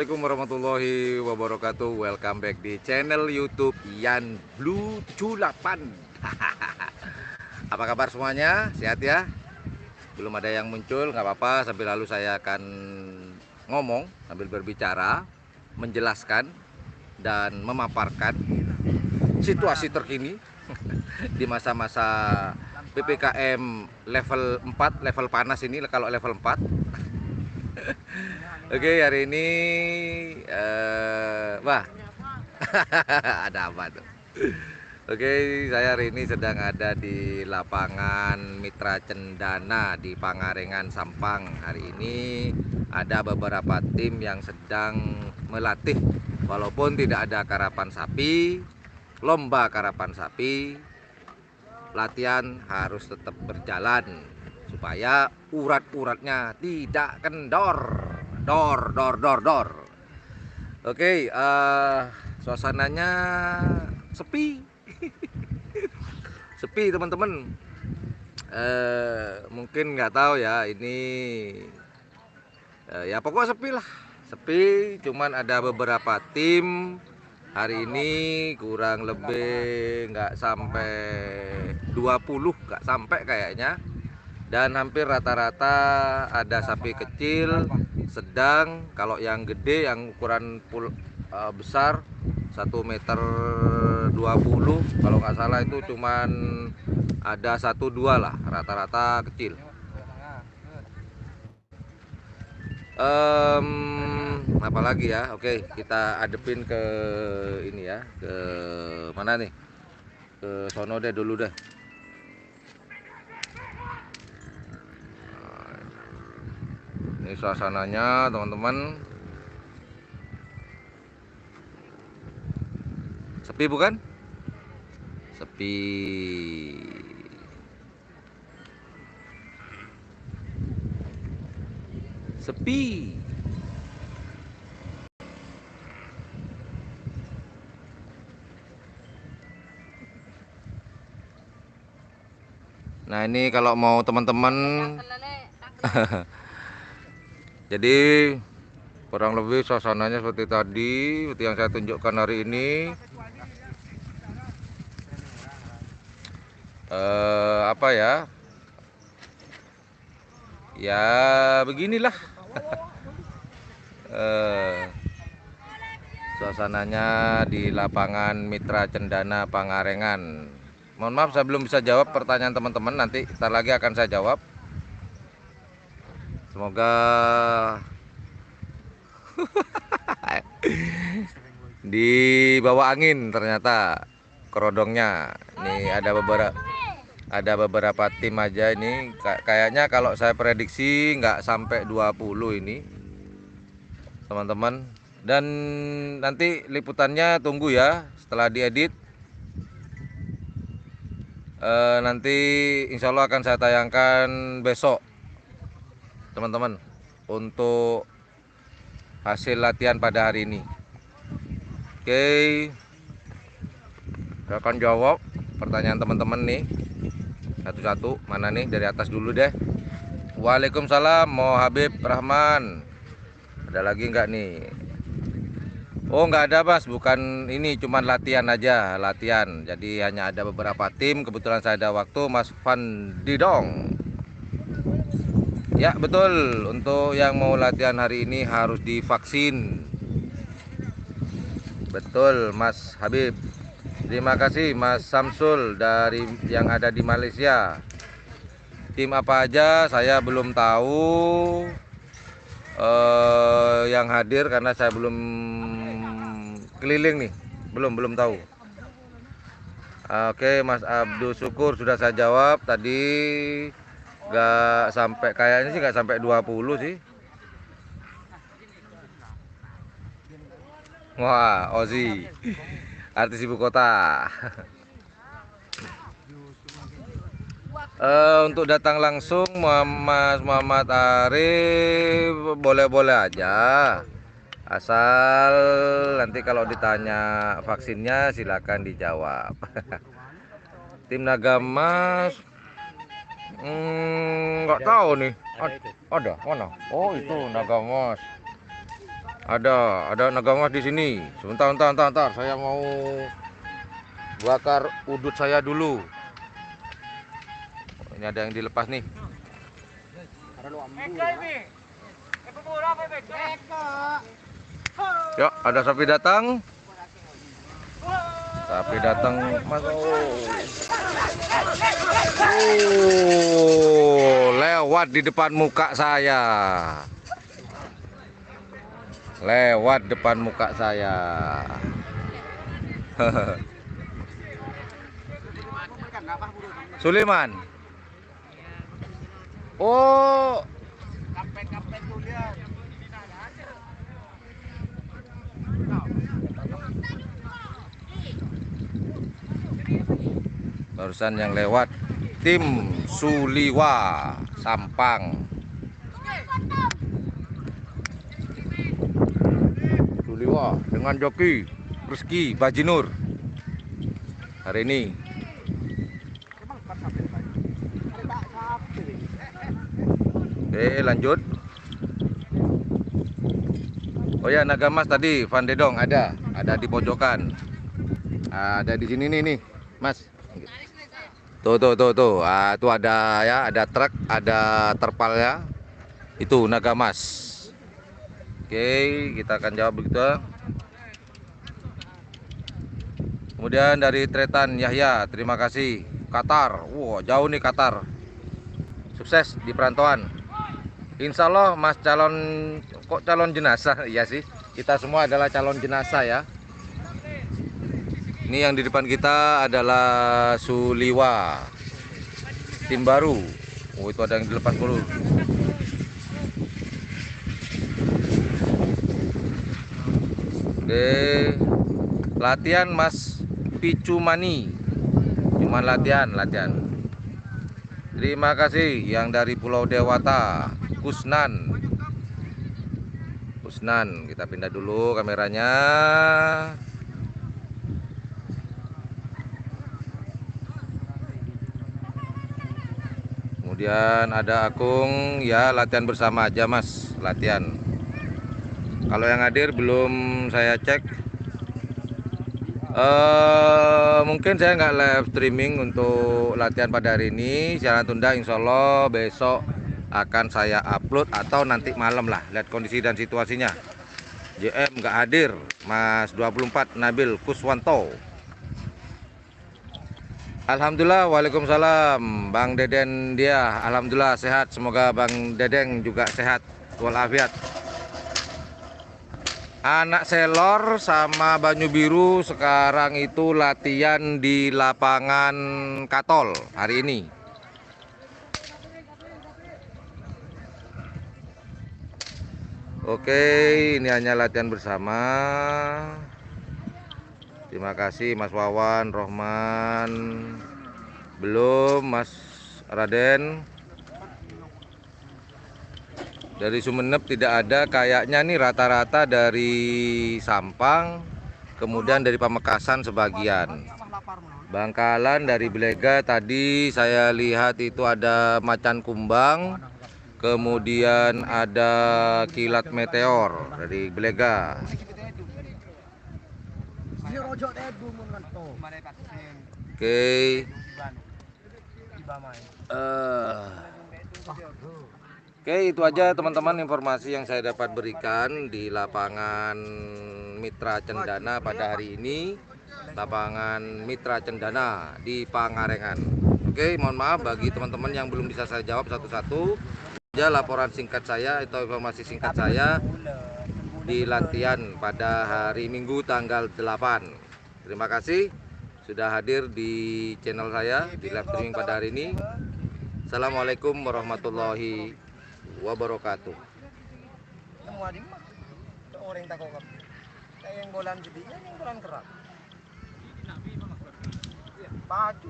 Assalamualaikum warahmatullahi wabarakatuh. Welcome back di channel YouTube Yan Blue 8. Apa kabar semuanya? Sehat ya? Belum ada yang muncul, nggak apa-apa. Sambil lalu saya akan ngomong sambil berbicara, menjelaskan dan memaparkan situasi terkini di masa-masa PPKM level 4, level panas ini kalau level 4. Oke, hari ini wah, ada apa tuh? Oke, saya hari ini sedang ada di lapangan Mitra Cendana di Pangarengan, Sampang. Hari ini ada beberapa tim yang sedang melatih, walaupun tidak ada karapan sapi, lomba karapan sapi, latihan harus tetap berjalan supaya urat-uratnya tidak kendor. Dor, dor, dor, dor. Oke, suasananya sepi, sepi teman-teman. Mungkin nggak tahu ya ini, ya pokoknya sepi lah, sepi. Cuman ada beberapa tim hari ini kurang lebih nggak sampai 20, nggak sampai kayaknya. Dan hampir rata-rata ada sapi kecil, sedang. Kalau yang gede yang ukuran besar 1,20 m kalau nggak salah itu cuman ada 1-2 lah, rata-rata kecil. Apalagi ya, oke kita adepin ke ini ya, ke mana nih, ke sono deh dulu deh. Ini suasananya teman-teman, sepi bukan? Sepi, sepi. Nah ini kalau mau teman-teman jadi kurang lebih suasananya seperti tadi, seperti yang saya tunjukkan hari ini. Apa ya? Ya beginilah. Suasananya di lapangan Mitra Cendana Pangarengan. Mohon maaf saya belum bisa jawab pertanyaan teman-teman, nanti ntar lagi akan saya jawab. Semoga di bawah angin ternyata kerodongnya. Ini ada beberapa tim aja ini. Kayaknya kalau saya prediksi nggak sampai 20 ini teman-teman. Dan nanti liputannya tunggu ya setelah diedit. Nanti insya Allah akan saya tayangkan besok teman-teman untuk hasil latihan pada hari ini. Oke, saya akan jawab pertanyaan teman-teman nih satu-satu. Mana nih, dari atas dulu deh. Waalaikumsalam, mau Habib Rahman. Ada lagi nggak nih? Oh nggak ada Mas, bukan ini, cuman latihan aja, latihan. Jadi hanya ada beberapa tim, kebetulan saya ada waktu. Mas Fandi dong. Ya betul, untuk yang mau latihan hari ini harus divaksin. Betul Mas Habib. Terima kasih Mas Samsul dari yang ada di Malaysia. Tim apa aja saya belum tahu yang hadir karena saya belum keliling nih, belum tahu. Oke Mas Abdul Syukur sudah saya jawab tadi, nggak sampai, kayaknya sih nggak sampai 20 sih. Wah, Ozi artis ibu kota. Untuk datang langsung Mas Muhammad Arif boleh-boleh aja, asal nanti kalau ditanya vaksinnya silakan dijawab. Tim Naga Mas nggak tahu nih. Ada mana? Oh itu Naga Mas. Ada naga emas di sini. Sebentar. Saya mau bakar udut saya dulu. Ini ada yang dilepas nih. Yuk, ada sapi datang. Sapi datang masuk. Lewat di depan muka saya. Lewat depan muka saya. Suliman. Oh. Barusan yang lewat tim Suliwa Sampang. Suliwa dengan joki Rizky Bajinur hari ini. Oke, lanjut. Oh ya, naga emas tadi Van Dedong ada di pojokan. Ada di sini nih, Mas. Tuh. Tuh ada ya, ada truk, ada terpalnya. Itu naga emas. Oke, kita akan jawab begitu. Kemudian dari Tretan Yahya, terima kasih. Qatar, wow, jauh nih Qatar. Sukses di perantauan. Insya Allah Mas calon jenazah. Iya sih, kita semua adalah calon jenazah ya. Ini yang di depan kita adalah Suliwa tim baru. Oh, itu ada yang dilepas dulu. Oke, latihan Mas Picu Mani. Cuman latihan. Terima kasih yang dari Pulau Dewata, Kusnan. Kita pindah dulu kameranya. Kemudian ada Akung, ya latihan bersama aja Mas, latihan. Kalau yang hadir belum saya cek. Mungkin saya nggak live streaming untuk latihan pada hari ini. Siaran tunda, insya Allah besok akan saya upload atau nanti malam lah. Lihat kondisi dan situasinya. JM nggak hadir, Mas 24 Nabil Kuswanto. Alhamdulillah, waalaikumsalam Bang Deden dia. Alhamdulillah sehat, semoga Bang Dedeng juga sehat walafiat. Anak Selor sama Banyu Biru sekarang itu latihan di lapangan Katol hari ini. Oke, ini hanya latihan bersama. Terima kasih Mas Wawan, Rohman. Belum Mas Raden. Dari Sumeneb tidak ada, kayaknya nih rata-rata dari Sampang, kemudian dari Pamekasan sebagian. Bangkalan dari Belega tadi saya lihat itu ada macan kumbang, kemudian ada kilat meteor dari Belega. Oke. Oke, itu aja teman-teman informasi yang saya dapat berikan di lapangan Mitra Cendana pada hari ini. Lapangan Mitra Cendana di Pangarengan. Oke, mohon maaf bagi teman-teman yang belum bisa saya jawab satu-satu. Ya, laporan singkat saya atau informasi singkat saya di latihan pada hari Minggu tanggal 8. Terima kasih sudah hadir di channel saya di live streaming pada hari ini. Assalamualaikum warahmatullahi wabarakatuh. Orang tak kok kayak yang bolan jadinya yang bolan kerak baju